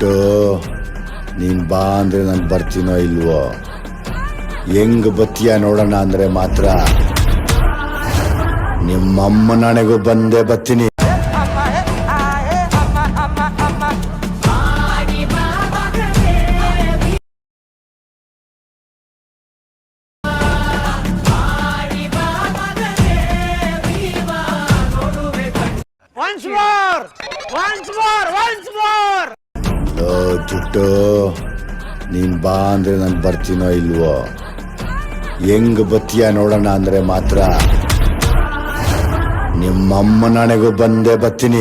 ಜುಟ್ಟು ನೀನ್ ಬಾ ಅಂದ್ರೆ ನಾನು ಬರ್ತೀನೋ ಇಲ್ವೋ, ಹೆಂಗ್ ಬತ್ತೀಯ ನೋಡೋಣ ಅಂದ್ರೆ ಮಾತ್ರ ನಿಮ್ಮಮ್ಮ ನನಗೂ ಬಂದೇ ಬರ್ತೀನಿ. ಜುಟ್ಟು ನೀನ್ ಬಾ ಅಂದ್ರೆ ನಾನು ಬರ್ತೀನೋ ಇಲ್ವೋ, ಹೆಂಗ್ ಬತ್ತೀಯ ನೋಡೋಣ ಅಂದ್ರೆ ಮಾತ್ರ ನಿಮ್ಮಮ್ಮ ನನಗೂ ಬಂದೇ ಬರ್ತೀನಿ.